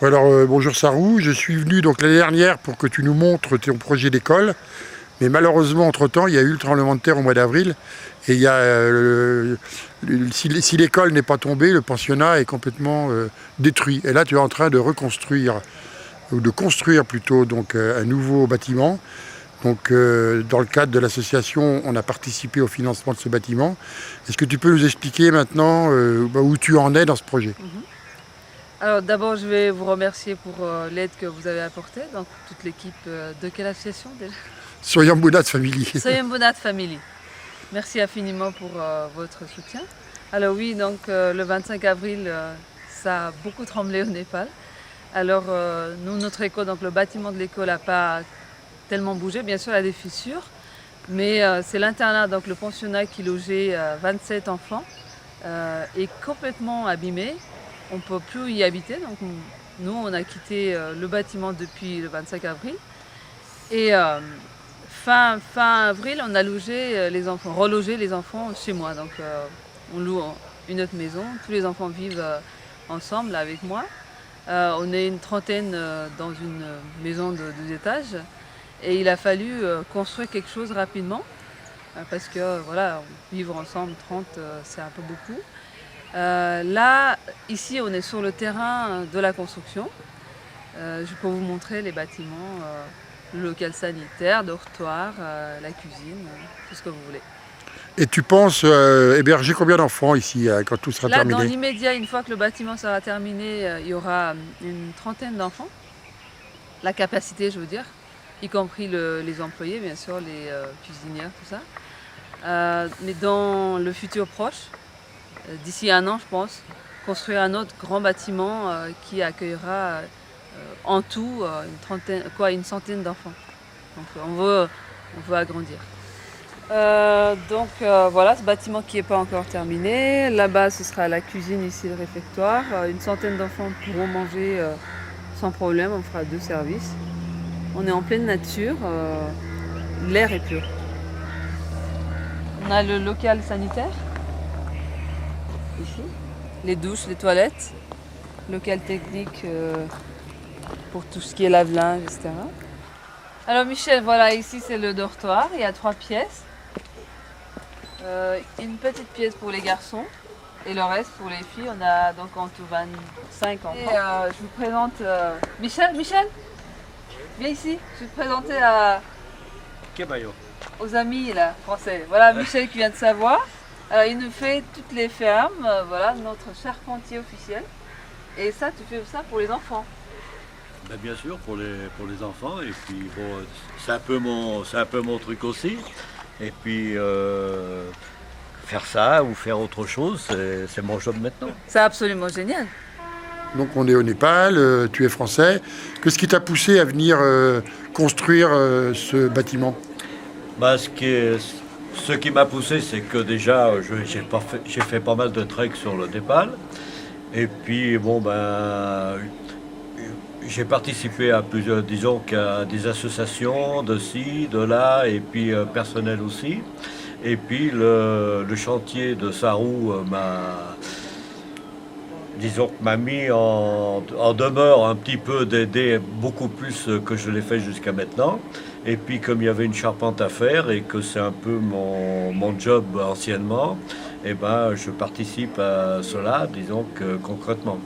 Alors bonjour Sarou, je suis venu donc l'année dernière pour que tu nous montres ton projet d'école, mais malheureusement entre-temps il y a eu le tremblement de terre au mois d'avril et il y a, si l'école n'est pas tombée, le pensionnat est complètement détruit. Et là tu es en train de reconstruire, ou de construire plutôt donc, un nouveau bâtiment. Donc dans le cadre de l'association, on a participé au financement de ce bâtiment. Est-ce que tu peux nous expliquer maintenant où tu en es dans ce projet? Alors d'abord, je vais vous remercier pour l'aide que vous avez apportée, donc toute l'équipe de quelle association déjà? Soyons Bouddha de Family. Soyez Bonat Family. Merci infiniment pour votre soutien. Alors oui, donc le 25 avril, ça a beaucoup tremblé au Népal. Alors nous, notre école, donc le bâtiment de l'école n'a pas tellement bougé. Bien sûr, il y a des fissures, mais c'est l'internat, donc le pensionnat qui logeait 27 enfants, est complètement abîmé. On ne peut plus y habiter. Donc nous, on a quitté le bâtiment depuis le 25 avril. Et fin avril, on a logé les enfants, relogé les enfants chez moi. Donc on loue une autre maison. Tous les enfants vivent ensemble avec moi. On est une trentaine dans une maison de 2 étages. Et il a fallu construire quelque chose rapidement. Parce que voilà, vivre ensemble 30, c'est un peu beaucoup. Là, ici, on est sur le terrain de la construction. Je peux vous montrer les bâtiments, le local sanitaire, dortoir, la cuisine, tout ce que vous voulez. Et tu penses héberger combien d'enfants ici quand tout sera Là, terminé? dans l'immédiat, une fois que le bâtiment sera terminé, il y aura une trentaine d'enfants. La capacité, je veux dire, y compris les employés, bien sûr, les cuisinières, tout ça. Mais dans le futur proche, d'ici 1 an, je pense, construire un autre grand bâtiment qui accueillera en tout une centaine d'enfants. Donc on veut agrandir. Voilà, ce bâtiment qui n'est pas encore terminé. Là-bas, ce sera la cuisine, ici le réfectoire. Une centaine d'enfants pourront manger sans problème, on fera 2 services. On est en pleine nature, l'air est pur. On a le local sanitaire, ici, les douches, les toilettes, local technique pour tout ce qui est lave-linge, etc. Alors Michel, voilà, ici c'est le dortoir, il y a 3 pièces. Une petite pièce pour les garçons et le reste pour les filles. On a donc en tout 25 enfants. Et je vous présente Michel, viens ici, je vais te présenter aux amis là, français. Voilà Michel qui vient de Savoie. Alors, il nous fait toutes les fermes, voilà, notre charpentier officiel. Et ça, tu fais ça pour les enfants. Ben, bien sûr, pour les enfants. Et puis, bon, c'est un peu mon truc aussi. Et puis, faire ça ou faire autre chose, c'est mon job maintenant. C'est absolument génial. Donc on est au Népal, tu es français. Qu'est-ce qui t'a poussé à venir construire ce bâtiment? Ben, ce qui m'a poussé, c'est que déjà, j'ai fait pas mal de trek sur le Népal. Et puis, bon, ben, j'ai participé à plusieurs, disons qu'à des associations de ci, de là, et puis personnel aussi. Et puis le chantier de Sarou m'a mis en demeure un petit peu d'aider beaucoup plus que je l'ai fait jusqu'à maintenant. Et puis comme il y avait une charpente à faire et que c'est un peu mon job anciennement, eh ben, je participe à cela, disons que concrètement.